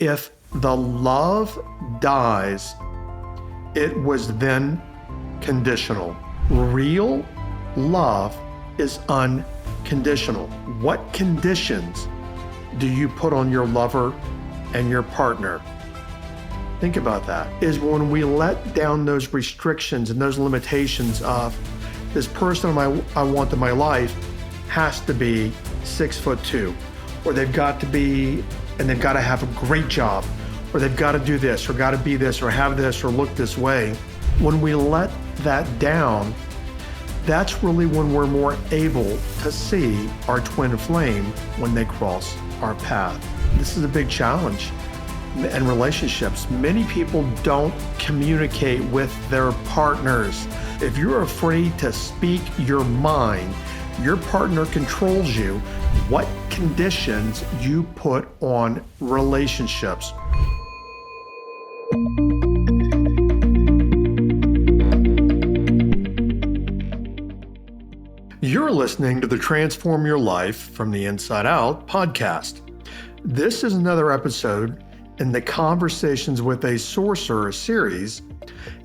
If the love dies, it was then conditional. Real love is unconditional. What conditions do you put on your lover and your partner? Think about that. Is when we let down those restrictions and those limitations of this person I want in my life has to be 6'2", or they've got to be, and they've got to have a great job, or they've got to do this, or got to be this, or have this, or look this way. When we let that down, that's really when we're more able to see our twin flame when they cross our path. This is a big challenge in relationships. Many people don't communicate with their partners. If you're afraid to speak your mind, your partner controls you. What conditions you put on relationships? You're listening to the Transform Your Life from the Inside Out podcast. This is another episode in the Conversations with a Sorcerer series,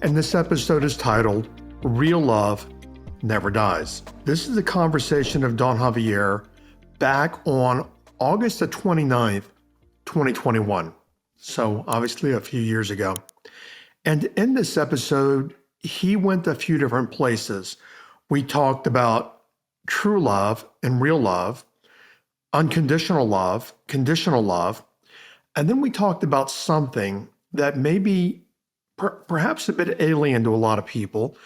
and this episode is titled Real Love Never Dies. This is a conversation of Don Xavier back on August the 29th, 2021. So obviously a few years ago. And in this episode, he went a few different places. We talked about true love and real love, unconditional love, conditional love, and then we talked about something that may be perhaps a bit alien to a lot of people,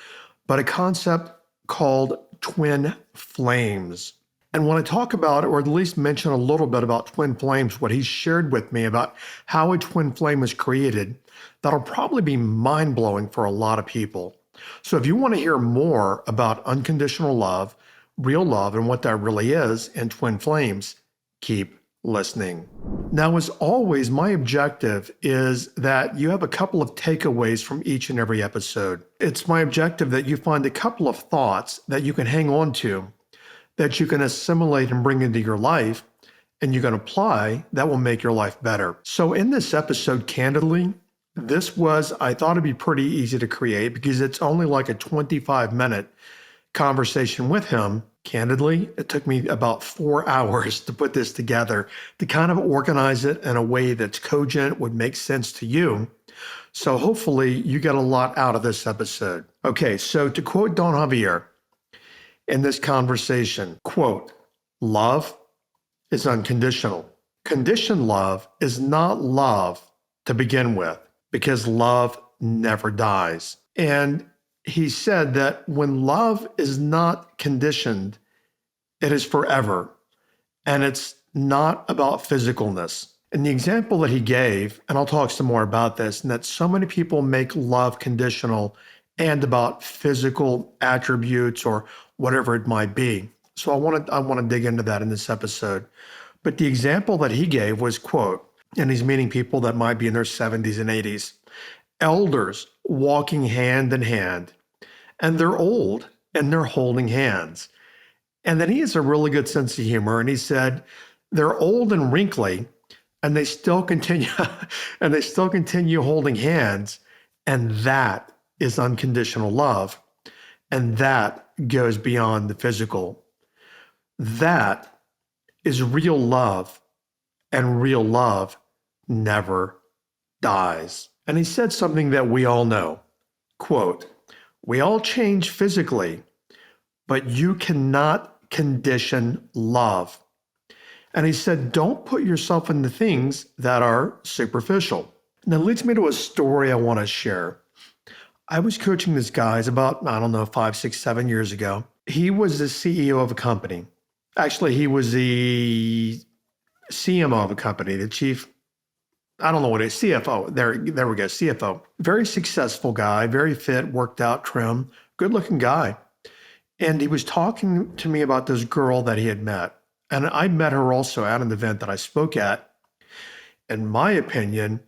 but a concept called twin flames. And when I talk about, or at least mention a little bit about twin flames, what he shared with me about how a twin flame is created, that'll probably be mind-blowing for a lot of people. So if you want to hear more about unconditional love, real love, and what that really is, and twin flames, keep listening. Now, as always, my objective is that you have a couple of takeaways from each and every episode. It's my objective that you find a couple of thoughts that you can hang on to, that you can assimilate and bring into your life, and you can apply that will make your life better. So in this episode, candidly, I thought it'd be pretty easy to create because it's only like a 25-minute conversation with him. Candidly, it took me about 4 hours to put this together, to kind of organize it in a way that's cogent, would make sense to you. So hopefully you get a lot out of this episode. Okay, so to quote Don Xavier in this conversation, quote, "Love is unconditional. Conditioned love is not love to begin with, because love never dies." And he said that when love is not conditioned, it is forever, and it's not about physicalness. And the example that he gave, and I'll talk some more about this, and that so many people make love conditional and about physical attributes or whatever it might be. So I want to dig into that in this episode. But the example that he gave was, quote, and he's meaning people that might be in their 70s and 80s, elders walking hand in hand, and they're old and they're holding hands. And then he has a really good sense of humor, and he said they're old and wrinkly, and they still continue holding hands, and that is unconditional love, and that goes beyond the physical. That is real love, and real love never dies. And he said something that we all know, quote, "We all change physically, but you cannot condition love." And he said, don't put yourself into things that are superficial. And that leads me to a story I want to share. I was coaching this guy about, 5, 6, 7 years ago. He was the CEO of a company. Actually, he was the CMO of a company, the chief, I don't know what it is, CFO. There we go, CFO. Very successful guy, very fit, worked out, trim, good looking guy. And he was talking to me about this girl that he had met. And I met her also at an event that I spoke at. In my opinion,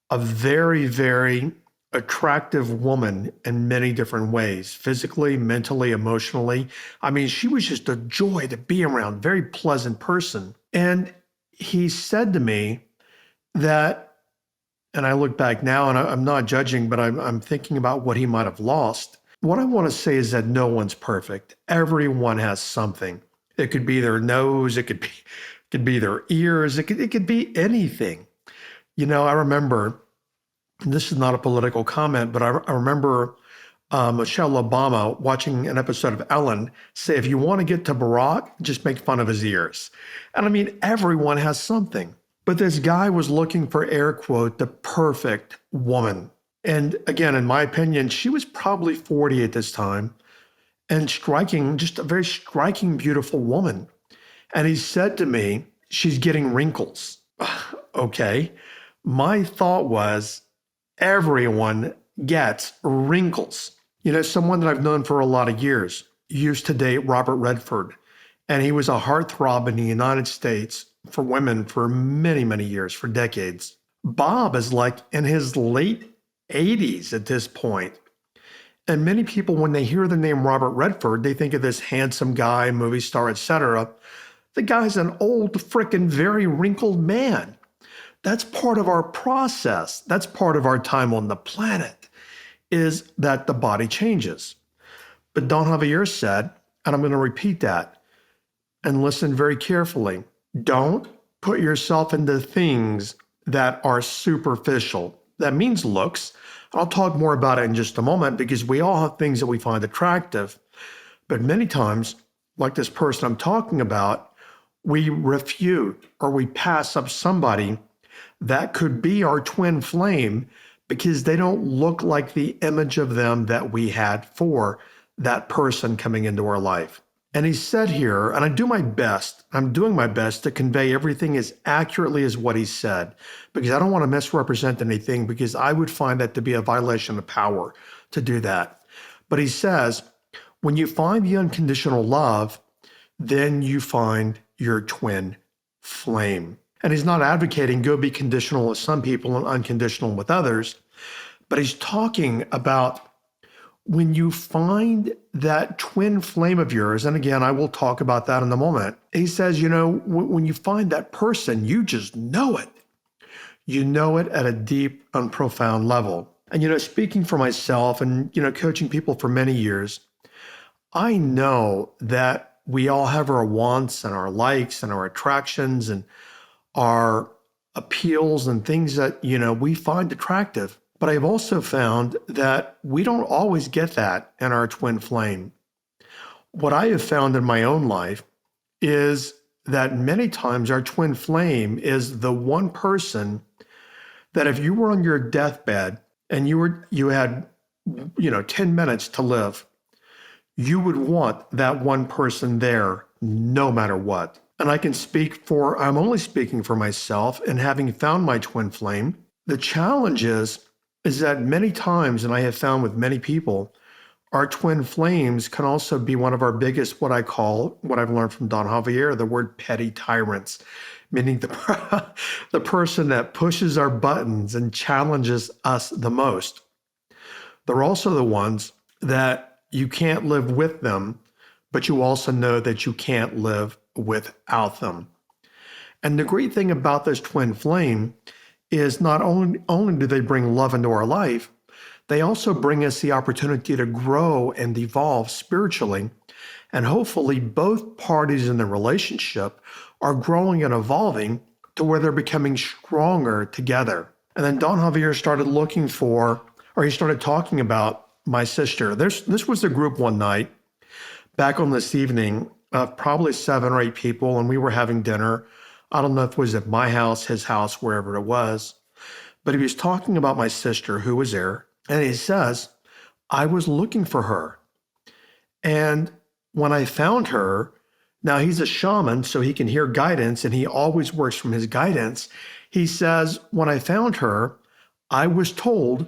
a very, very attractive woman in many different ways, physically, mentally, emotionally. I mean, she was just a joy to be around, very pleasant person. And he said to me that and I look back now and I'm not judging, but I'm thinking about what he might have lost. What I want to say is that no one's perfect. Everyone has something. It could be their nose, it could be their ears, it could be anything. I remember, and this is not a political comment, but I remember Michelle Obama watching an episode of Ellen say, if you want to get to Barack, just make fun of his ears. And I mean, everyone has something. But this guy was looking for, air quote, the perfect woman. And again, in my opinion, she was probably 40 at this time and striking, just a very striking, beautiful woman. And he said to me, she's getting wrinkles. Okay. My thought was, everyone gets wrinkles. Someone that I've known for a lot of years used to date Robert Redford, and he was a heartthrob in the United States for women for many, many years, for decades. Bob is like in his late 80s at this point. And many people, when they hear the name Robert Redford, they think of this handsome guy, movie star, etc. The guy's an old, frickin' very wrinkled man. That's part of our process. That's part of our time on the planet, is that the body changes. But Don Xavier said, and I'm going to repeat that, and listen very carefully, don't put yourself into things that are superficial. That means looks. I'll talk more about it in just a moment, because we all have things that we find attractive. But many times, like this person I'm talking about, we refute or we pass up somebody that could be our twin flame because they don't look like the image of them that we had for that person coming into our life. And he said here, and I'm doing my best to convey everything as accurately as what he said, because I don't want to misrepresent anything, because I would find that to be a violation of power to do that. But he says, when you find the unconditional love, then you find your twin flame. And he's not advocating go be conditional with some people and unconditional with others, but he's talking about when you find that twin flame of yours, and again, I will talk about that in a moment. He says, when you find that person, you just know it. You know it at a deep and profound level. And, speaking for myself and, coaching people for many years, I know that we all have our wants and our likes and our attractions and our appeals and things that, we find attractive. But I've also found that we don't always get that in our twin flame. What I have found in my own life is that many times our twin flame is the one person that if you were on your deathbed and you had 10 minutes to live, you would want that one person there no matter what. And I'm only speaking for myself, and having found my twin flame, the challenge is that many times, and I have found with many people, our twin flames can also be one of our biggest, what I've learned from Don Xavier, the word petty tyrants, meaning the person that pushes our buttons and challenges us the most. They're also the ones that you can't live with them, but you also know that you can't live without them. And the great thing about this twin flame is not only do they bring love into our life, they also bring us the opportunity to grow and evolve spiritually. And hopefully both parties in the relationship are growing and evolving to where they're becoming stronger together. And then Don Xavier started he started talking about my sister. This was the group one night back on this evening of probably 7 or 8 people, and we were having dinner. I don't know if it was at my house, his house, wherever it was. But he was talking about my sister who was there. And he says, I was looking for her. And when I found her, now he's a shaman, so he can hear guidance, and he always works from his guidance. He says, when I found her, I was told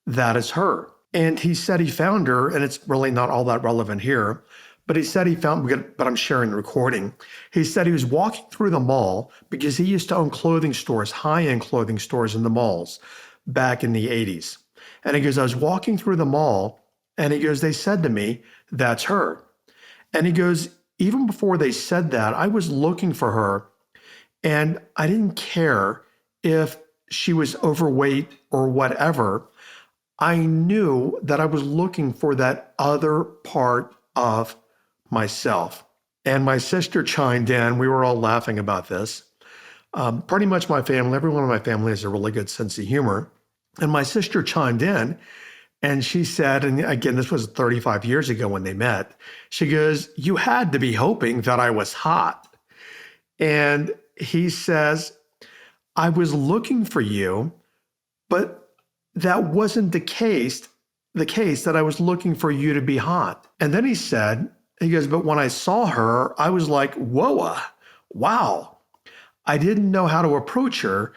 that is her. And he said he found her, and it's really not all that relevant here, but he said but I'm sharing the recording. He said he was walking through the mall because he used to own clothing stores, high-end clothing stores in the malls back in the 80s. And he goes, I was walking through the mall, and he goes, they said to me, that's her. And he goes, even before they said that, I was looking for her, and I didn't care if she was overweight or whatever, I knew that I was looking for that other part of myself. And my sister chimed in. We were all laughing about this. Pretty much my family, everyone in my family has a really good sense of humor. And my sister chimed in and she said, and again, this was 35 years ago when they met, she goes, "You had to be hoping that I was hot." And he says, "I was looking for you, but that wasn't the case that I was looking for you to be hot." And then he goes, "But when I saw her, I was like, whoa, wow. I didn't know how to approach her,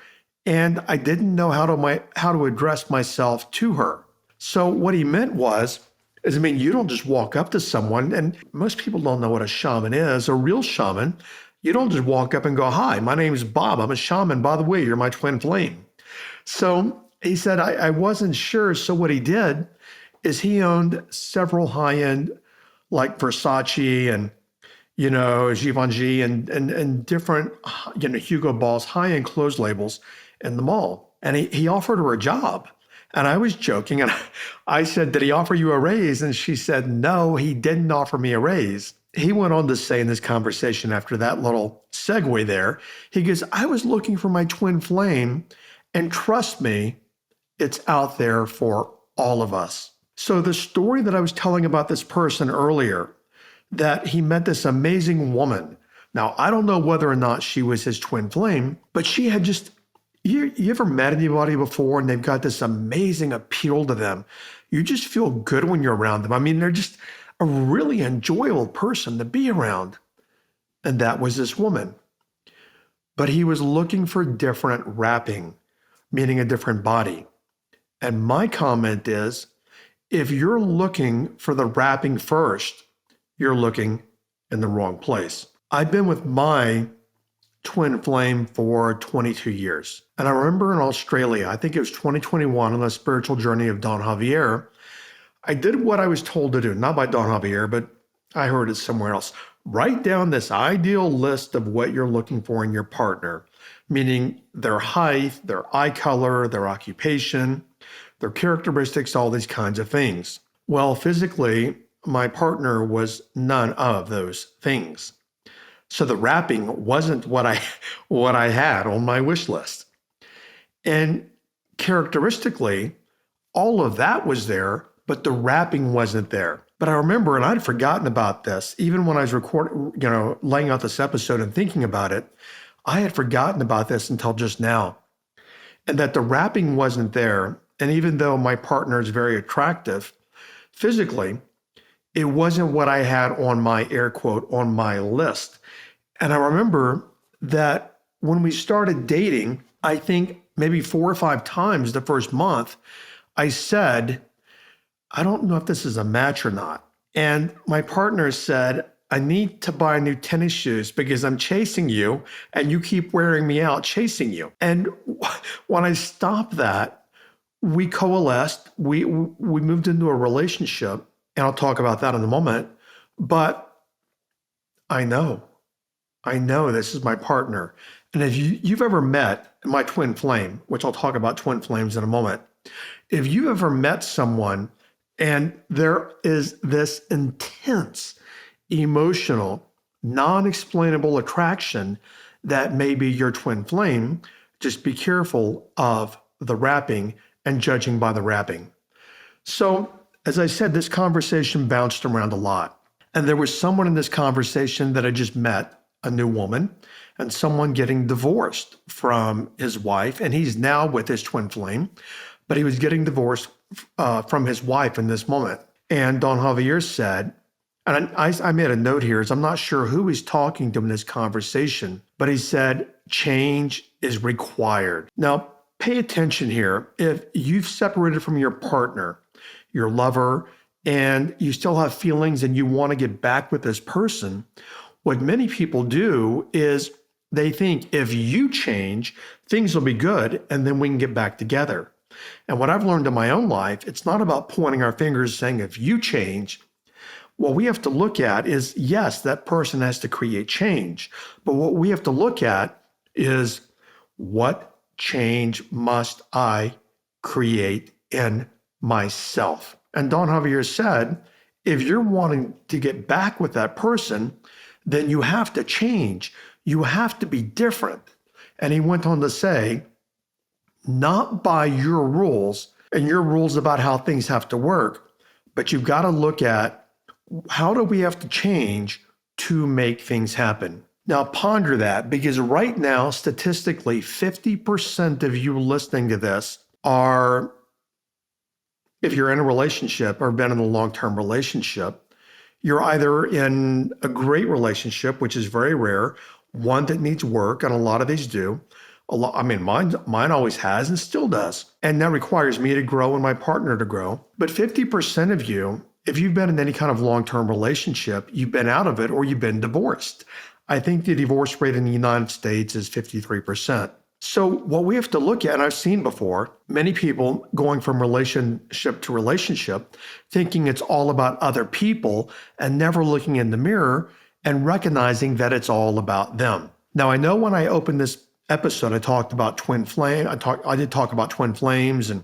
and I didn't know how to address myself to her." So what he meant is, you don't just walk up to someone, and most people don't know what a shaman is. A real shaman, you don't just walk up and go, "Hi, my name is Bob. I'm a shaman. By the way, you're my twin flame." So he said, I wasn't sure. So what he did is he owned several high-end, like Versace and Givenchy and different, Hugo Boss, high-end clothes labels in the mall. And he offered her a job. And I was joking. And I said, "Did he offer you a raise?" And she said, "No, he didn't offer me a raise." He went on to say in this conversation, after that little segue there, he goes, "I was looking for my twin flame. And trust me, it's out there for all of us." So the story that I was telling about this person earlier, that he met this amazing woman. Now, I don't know whether or not she was his twin flame, but she had just, you ever met anybody before and they've got this amazing appeal to them? You just feel good when you're around them. They're just a really enjoyable person to be around. And that was this woman. But he was looking for different wrapping, meaning a different body. And my comment is, if you're looking for the wrapping first, you're looking in the wrong place. I've been with my twin flame for 22 years. And I remember in Australia, I think it was 2021, on the spiritual journey of Don Xavier, I did what I was told to do, not by Don Xavier, but I heard it somewhere else. Write down this ideal list of what you're looking for in your partner, meaning their height, their eye color, their occupation, their characteristics, all these kinds of things. Well, physically, my partner was none of those things. So the wrapping wasn't what I had on my wish list. And characteristically, all of that was there, but the wrapping wasn't there. But I remember, and I'd forgotten about this, even when I was laying out this episode and thinking about it, I had forgotten about this until just now. And that the wrapping wasn't there. And even though my partner is very attractive physically, it wasn't what I had on my, air quote, on my list. And I remember that when we started dating, I think maybe 4 or 5 times the first month, I said, "I don't know if this is a match or not." And my partner said, "I need to buy new tennis shoes because I'm chasing you and you keep wearing me out chasing you." And when I stopped that, we coalesced, we moved into a relationship. And I'll talk about that in a moment. But I know this is my partner. And if you've ever met my twin flame, which I'll talk about twin flames in a moment, if you ever met someone and there is this intense, emotional, non-explainable attraction that may be your twin flame, just be careful of the wrapping and judging by the wrapping. So, as I said, this conversation bounced around a lot. And there was someone in this conversation that I just met, a new woman, and someone getting divorced from his wife. And he's now with his twin flame, but he was getting divorced from his wife in this moment. And Don Xavier said, and I made a note here, is I'm not sure who he's talking to in this conversation, but he said, change is required. Now, pay attention here. If you've separated from your partner, your lover, and you still have feelings and you want to get back with this person, what many people do is they think if you change, things will be good and then we can get back together. And what I've learned in my own life, it's not about pointing our fingers saying if you change. What we have to look at is, yes, that person has to create change. But what we have to look at is, what change must I create in myself? And Don Xavier said, if you're wanting to get back with that person, then you have to change. You have to be different. And he went on to say, not by your rules and your rules about how things have to work, but you've got to look at how do we have to change to make things happen. Now ponder that, because right now, statistically, 50% of you listening to this are, if you're in a relationship or been in a long-term relationship, you're either in a great relationship, which is very rare, one that needs work, and a lot of these do. Mine always has and still does. And that requires me to grow and my partner to grow. But 50% of you, if you've been in any kind of long-term relationship, you've been out of it or you've been divorced. I think the divorce rate in the United States is 53%. So what we have to look at, and I've seen before, many people going from relationship to relationship, thinking it's all about other people and never looking in the mirror and recognizing that it's all about them. Now, I know when I opened this episode, I talked about twin flame. I did talk about twin flames and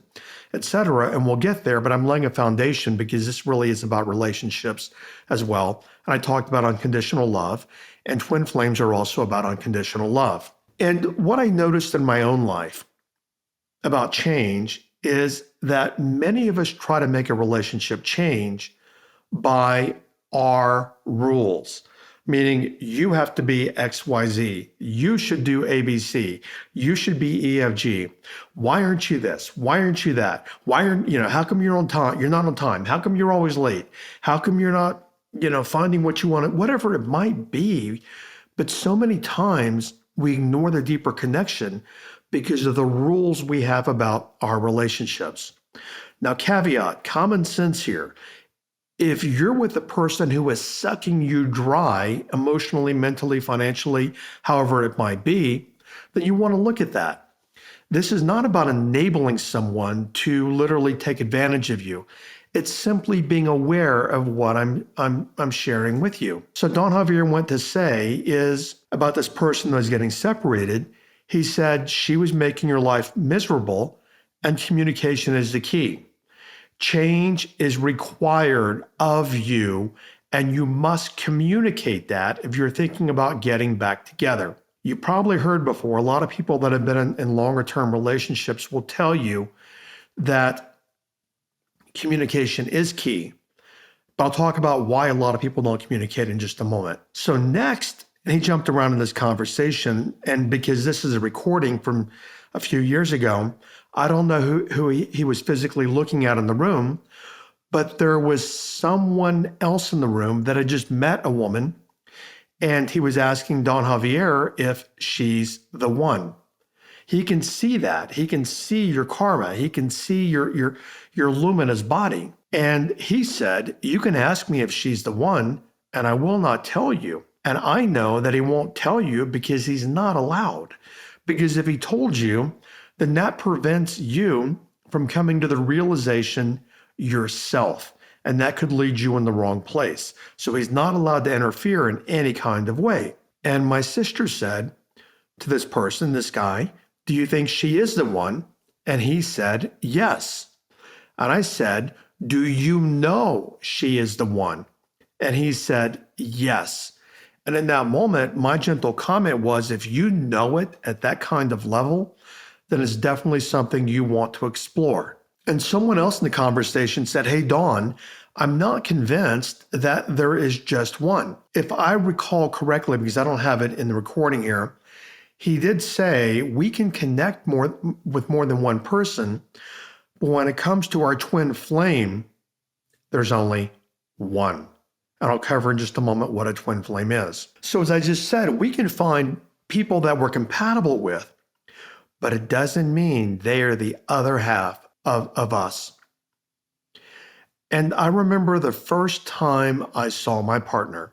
etc. And we'll get there, but I'm laying a foundation because this really is about relationships as well. And I talked about unconditional love, and twin flames are also about unconditional love. And what I noticed in my own life about change is that many of us try to make a relationship change by our rules. Meaning you have to be XYZ. You should do ABC. You should be EFG. Why aren't you this? Why aren't you that? How come you're on time? You're not on time. How come you're always late? How come you're not, finding what you want? Whatever it might be. But so many times we ignore the deeper connection because of the rules we have about our relationships. Now, caveat, common sense here. If you're with a person who is sucking you dry emotionally, mentally, financially, however it might be, then you want to look at that. This is not about enabling someone to literally take advantage of you. It's simply being aware of what I'm sharing with you. So Don Xavier went to say is about this person that was getting separated. He said she was making her life miserable, and communication is the key. Change is required of you, and you must communicate that if you're thinking about getting back together. You probably heard before, a lot of people that have been in longer term relationships will tell you that communication is key. But I'll talk about why a lot of people don't communicate in just a moment. So next, and he jumped around in this conversation, and because this is a recording from a few years ago, I don't know who he was physically looking at in the room, but there was someone else in the room that had just met a woman, and he was asking Don Xavier if she's the one. He can see that. He can see your karma. He can see your luminous body. And he said, you can ask me if she's the one, and I will not tell you. And I know that he won't tell you because he's not allowed. Because if he told you, then that prevents you from coming to the realization yourself. And that could lead you in the wrong place. So he's not allowed to interfere in any kind of way. And my sister said to this person, this guy, do you think she is the one? And he said, yes. And I said, do you know she is the one? And he said, yes. And in that moment, my gentle comment was, if you know it at that kind of level, then it's definitely something you want to explore. And someone else in the conversation said, hey, Dawn, I'm not convinced that there is just one. If I recall correctly, because I don't have it in the recording here, he did say we can connect with more than one person, but when it comes to our twin flame, there's only one. And I'll cover in just a moment what a twin flame is. So as I just said, we can find people that we're compatible with, but it doesn't mean they are the other half of us. And I remember the first time I saw my partner.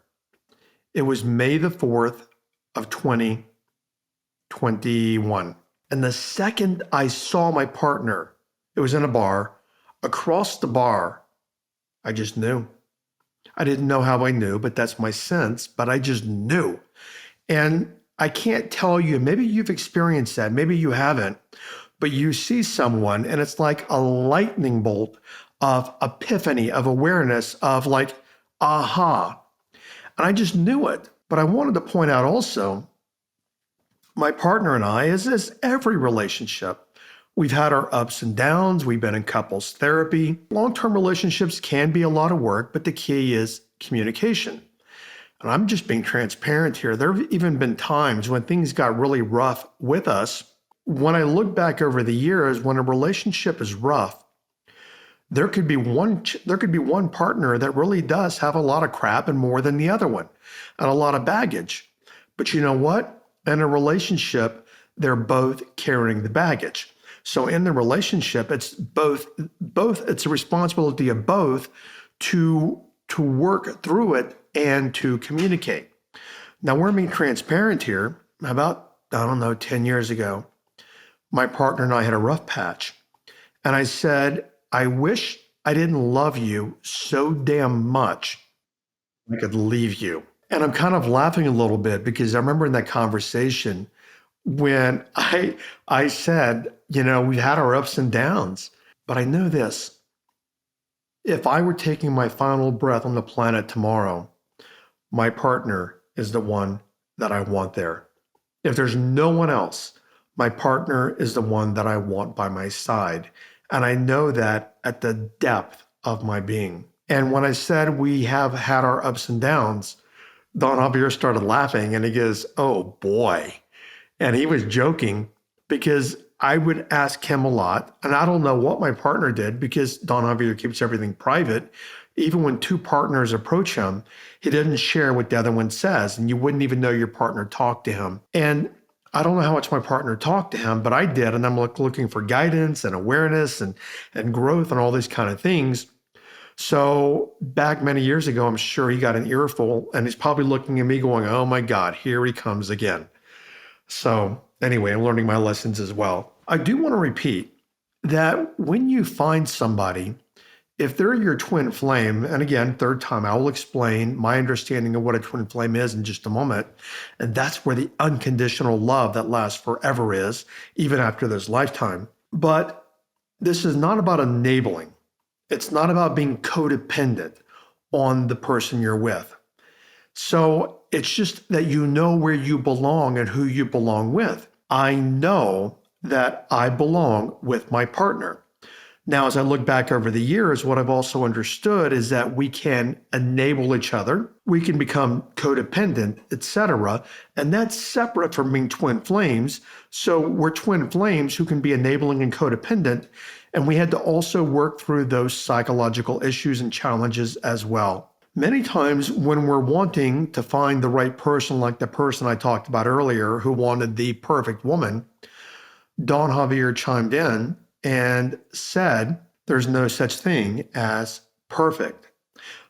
It was May the 4th of 2021. And the second I saw my partner, it was in a bar. Across the bar, I just knew. I didn't know how I knew, but that's my sense, but I just knew. And I can't tell you, maybe you've experienced that, maybe you haven't, but you see someone and it's like a lightning bolt of epiphany, of awareness, of like, aha. And I just knew it. But I wanted to point out also, my partner and I, as every relationship, we've had our ups and downs. We've been in couples therapy. Long-term relationships can be a lot of work, but the key is communication. And I'm just being transparent here. There have even been times when things got really rough with us. When I look back over the years, when a relationship is rough, there could be one partner that really does have a lot of crap and more than the other one, and a lot of baggage. But you know what? In a relationship, they're both carrying the baggage. So in the relationship, it's both it's a responsibility of both to work through it and to communicate. Now, we're being transparent here. About, I don't know, 10 years ago, my partner and I had a rough patch. And I said, I wish I didn't love you so damn much I could leave you. And I'm kind of laughing a little bit because I remember in that conversation when I said, we've had our ups and downs, but I know this. If I were taking my final breath on the planet tomorrow, my partner is the one that I want there. If there's no one else, my partner is the one that I want by my side. And I know that at the depth of my being. And when I said we have had our ups and downs, Don Xavier started laughing and he goes, oh boy. And he was joking because I would ask him a lot. And I don't know what my partner did because Don Xavier keeps everything private. Even when two partners approach him, he doesn't share what the other one says. And you wouldn't even know your partner talked to him. And I don't know how much my partner talked to him, but I did. And I'm looking for guidance and awareness and growth and all these kind of things. So back many years ago, I'm sure he got an earful and he's probably looking at me going, oh my God, here he comes again. So anyway, I'm learning my lessons as well. I do want to repeat that when you find somebody, if they're your twin flame, and again, third time, I will explain my understanding of what a twin flame is in just a moment. And that's where the unconditional love that lasts forever is, even after this lifetime. But this is not about enabling. It's not about being codependent on the person you're with. So it's just that you know where you belong and who you belong with. I know that I belong with my partner. Now, as I look back over the years, what I've also understood is that we can enable each other. We can become codependent, etc. And that's separate from being twin flames. So we're twin flames who can be enabling and codependent. And we had to also work through those psychological issues and challenges as well. Many times when we're wanting to find the right person, like the person I talked about earlier who wanted the perfect woman, Don Xavier chimed in and said, there's no such thing as perfect.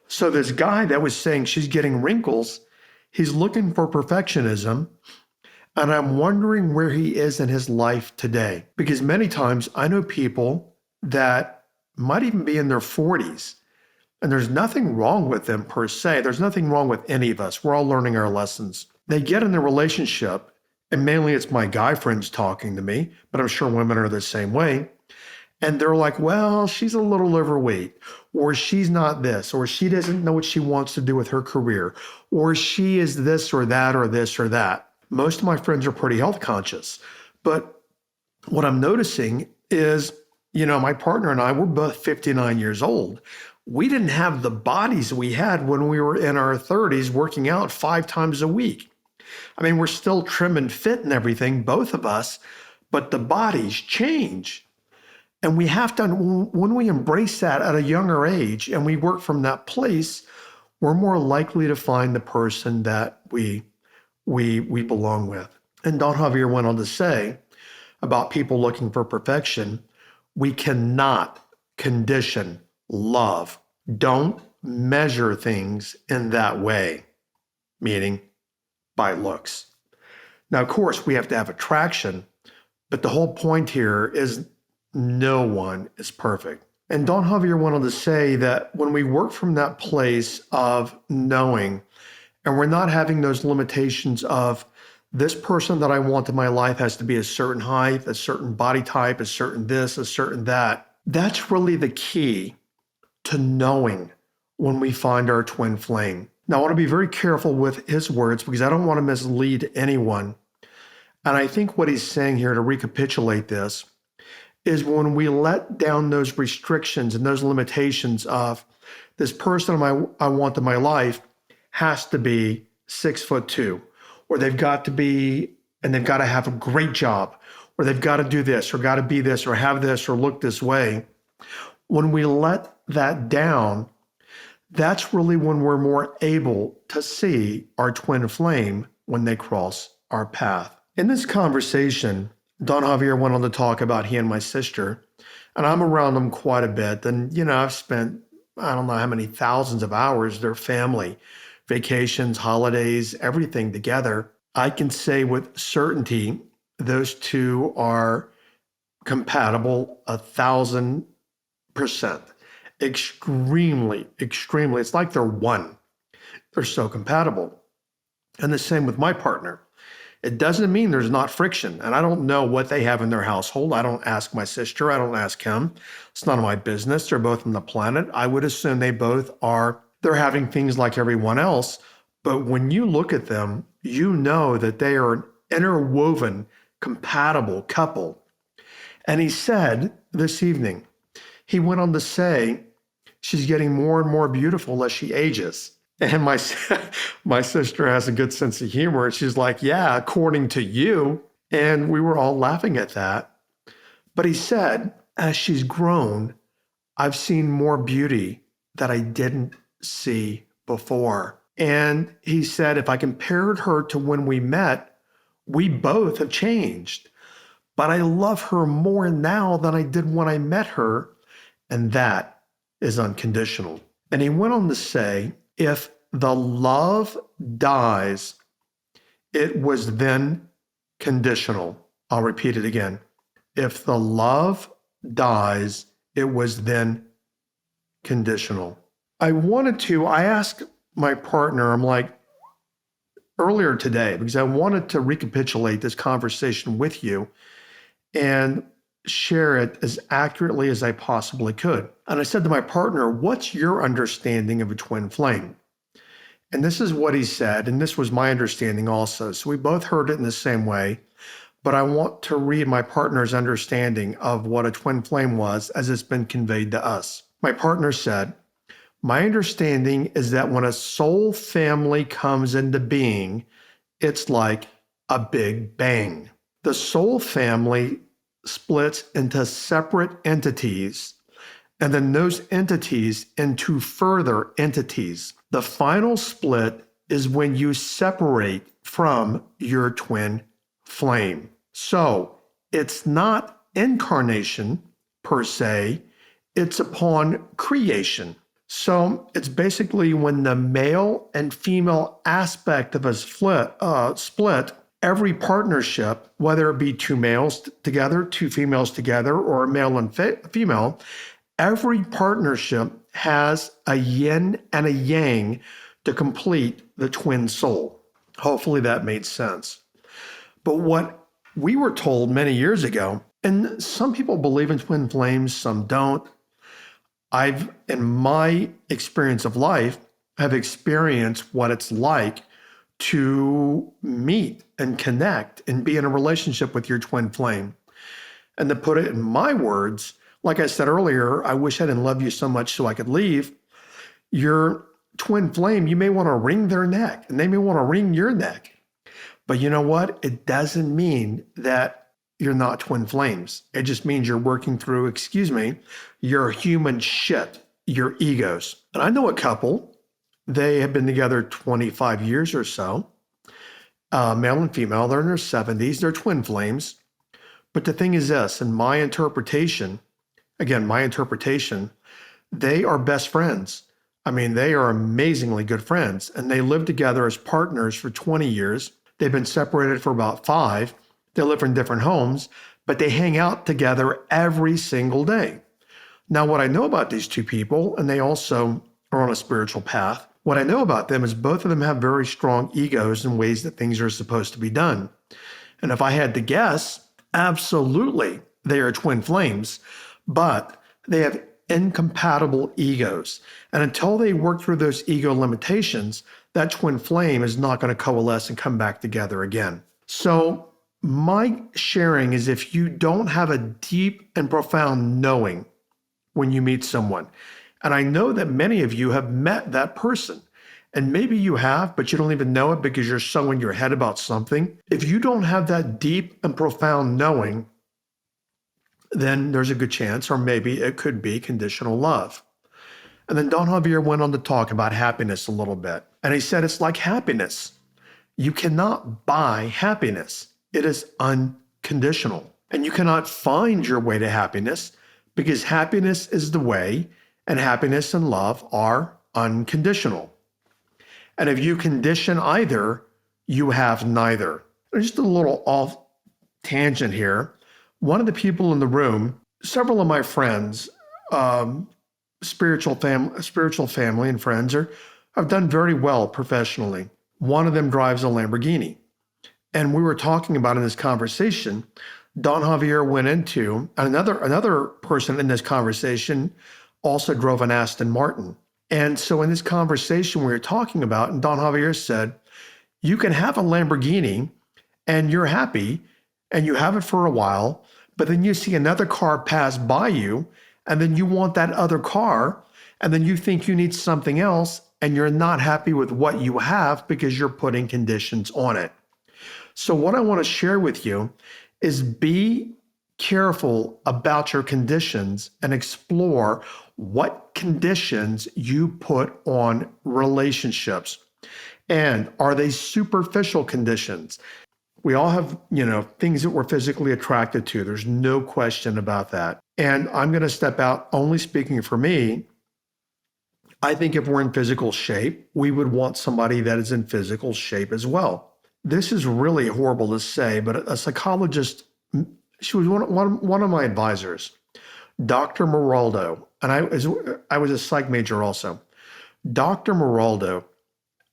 So this guy that was saying she's getting wrinkles, he's looking for perfectionism. And I'm wondering where he is in his life today. Because many times I know people that might even be in their 40s. And there's nothing wrong with them per se. There's nothing wrong with any of us. We're all learning our lessons. They get in a relationship, and mainly it's my guy friends talking to me, but I'm sure women are the same way. And they're like, well, she's a little overweight, or she's not this, or she doesn't know what she wants to do with her career, or she is this or that or this or that. Most of my friends are pretty health conscious. But what I'm noticing is, my partner and I, we're both 59 years old. We didn't have the bodies we had when we were in our 30s working out 5 times a week. I mean, we're still trim and fit and everything, both of us, but the bodies change. And we have to, when we embrace that at a younger age and we work from that place, we're more likely to find the person that we belong with. And Don Xavier went on to say about people looking for perfection, we cannot condition love. Don't measure things in that way, meaning by looks. Now, of course, we have to have attraction, but the whole point here is no one is perfect. And Don Xavier went on to say that when we work from that place of knowing, and we're not having those limitations of This person that I want in my life has to be a certain height, a certain body type, a certain this, a certain that. That's really the key to knowing when we find our twin flame. Now, I want to be very careful with his words because I don't want to mislead anyone. And I think what he's saying here, to recapitulate this, is when we let down those restrictions and those limitations of this person I want in my life has to be 6'2", or they've got to be, and they've got to have a great job, or they've got to do this, or got to be this, or have this, or look this way. When we let that down, that's really when we're more able to see our twin flame when they cross our path. In this conversation, Don Xavier went on to talk about he and my sister, and I'm around them quite a bit. And, I've spent, I don't know how many thousands of hours, their family, vacations, holidays, everything together. I can say with certainty, those two are compatible 1,000%. Extremely, extremely. It's like they're one. They're so compatible. And the same with my partner. It doesn't mean there's not friction. And I don't know what they have in their household. I don't ask my sister. I don't ask him. It's none of my business. They're both on the planet. I would assume they both are. They're having things like everyone else. But when you look at them, you know that they are an interwoven, compatible couple. And he said this evening, he went on to say, she's getting more and more beautiful as she ages. And my sister has a good sense of humor. And she's like, yeah, according to you. And we were all laughing at that. But he said, as she's grown, I've seen more beauty that I didn't see before. And he said, if I compared her to when we met, we both have changed. But I love her more now than I did when I met her. And that is unconditional. And he went on to say, if the love dies, it was then conditional. I'll repeat it again. If the love dies, it was then conditional. I asked my partner, I'm like, earlier today, because I wanted to recapitulate this conversation with you and share it as accurately as I possibly could. And I said to my partner, what's your understanding of a twin flame? And this is what he said, and this was my understanding also. So we both heard it in the same way, but I want to read my partner's understanding of what a twin flame was as it's been conveyed to us. My partner said, my understanding is that when a soul family comes into being, it's like a big bang. The soul family splits into separate entities, and then those entities into further entities. The final split is when you separate from your twin flame. So it's not incarnation per se, it's upon creation. So it's basically when the male and female aspect of a split, every partnership, whether it be two males together, two females together, or a male and female, every partnership has a yin and a yang to complete the twin soul. Hopefully that made sense. But what we were told many years ago, and some people believe in twin flames, some don't. In my experience of life, have experienced what it's like to meet and connect and be in a relationship with your twin flame. And to put it in my words, like I said earlier, I wish I didn't love you so much so I could leave. Your twin flame, you may want to wring their neck and they may want to wring your neck. But you know what? It doesn't mean that you're not twin flames. It just means you're working through, your human shit, your egos. And I know a couple, they have been together 25 years or so, male and female, they're in their 70s, they're twin flames. But the thing is this, in my interpretation, they are best friends. I mean, they are amazingly good friends, and they live together as partners for 20 years. They've been separated for about 5. They live in different homes, but they hang out together every single day. Now, what I know about these two people, and they also are on a spiritual path, What I know about them is both of them have very strong egos in ways that things are supposed to be done. And if I had to guess, absolutely, they are twin flames, but they have incompatible egos. And until they work through those ego limitations, that twin flame is not going to coalesce and come back together again. So my sharing is, if you don't have a deep and profound knowing when you meet someone, and I know that many of you have met that person, and maybe you have, but you don't even know it because you're so in your head about something. If you don't have that deep and profound knowing, then there's a good chance, or maybe it could be conditional love. And then Don Xavier went on to talk about happiness a little bit. And he said it's like happiness. You cannot buy happiness. It is unconditional. And you cannot find your way to happiness, because happiness is the way, and happiness and love are unconditional. And if you condition either, you have neither. Just a little off tangent here. One of the people in the room, several of my friends, spiritual family and friends have done very well professionally. One of them drives a Lamborghini. And we were talking about in this conversation, Don Xavier went into, and another person in this conversation also drove an Aston Martin. And so in this conversation we were talking about, and Don Xavier said, you can have a Lamborghini and you're happy and you have it for a while, but then you see another car pass by you, and then you want that other car, and then you think you need something else, and you're not happy with what you have because you're putting conditions on it. So what I want to share with you is, be careful about your conditions and explore what conditions you put on relationships. And are they superficial conditions? We all have, things that we're physically attracted to. There's no question about that. And I'm going to step out, only speaking for me. I think if we're in physical shape, we would want somebody that is in physical shape as well. This is really horrible to say, but a psychologist, she was one of my advisors, Dr. Moraldo, and I was a psych major also. Dr. Moraldo,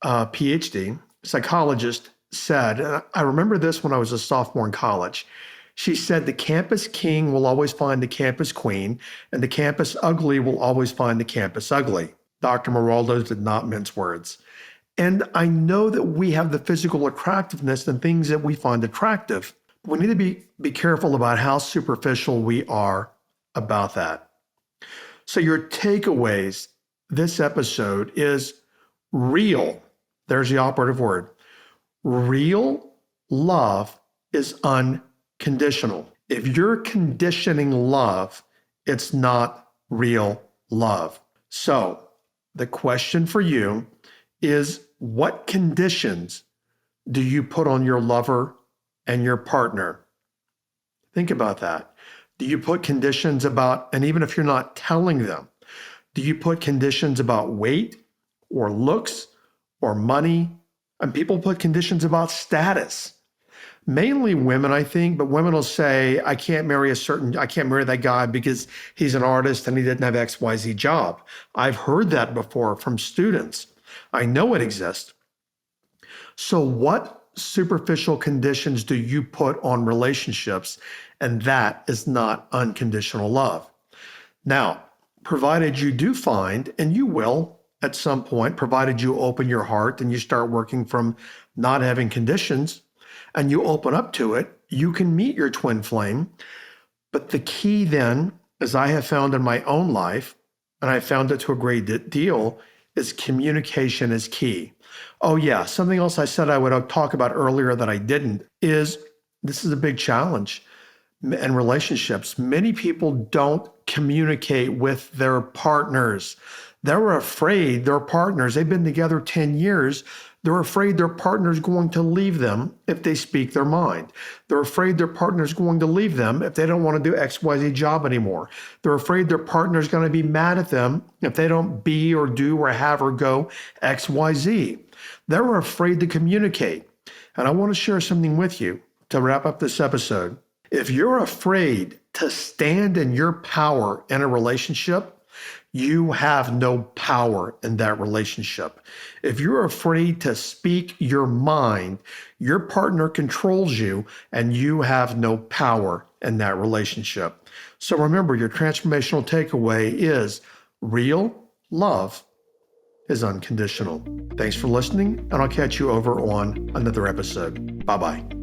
PhD, psychologist, said, and I remember this when I was a sophomore in college, she said, the campus king will always find the campus queen, and the campus ugly will always find the campus ugly. Dr. Moraldo did not mince words. And I know that we have the physical attractiveness and things that we find attractive. We need to be careful about how superficial we are about that. So your takeaways this episode is real. There's the operative word. Real love is unconditional. If you're conditioning love, it's not real love. So the question for you is, what conditions do you put on your lover and your partner? Think about that. Do you put conditions about, and even if you're not telling them, do you put conditions about weight or looks or money? And people put conditions about status. Mainly women, I think, but women will say, I can't marry that guy because he's an artist and he didn't have XYZ job. I've heard that before from students. I know it exists. So what superficial conditions do you put on relationships? And that is not unconditional love. Now, provided you do find, and you will at some point, provided you open your heart and you start working from not having conditions and you open up to it, you can meet your twin flame. But the key then, as I have found in my own life, and I found it to a great deal, is communication is key. Oh yeah, something else I said I would talk about earlier that I didn't is, this is a big challenge in relationships. Many people don't communicate with their partners. They're afraid their partners, they've been together 10 years, they're afraid their partner's going to leave them if they speak their mind. They're afraid their partner's going to leave them if they don't want to do XYZ job anymore. They're afraid their partner's going to be mad at them if they don't be or do or have or go XYZ. They're afraid to communicate. And I want to share something with you to wrap up this episode. If you're afraid to stand in your power in a relationship, you have no power in that relationship. If you're afraid to speak your mind, your partner controls you and you have no power in that relationship. So remember, your transformational takeaway is real love is unconditional. Thanks for listening, and I'll catch you over on another episode. Bye-bye.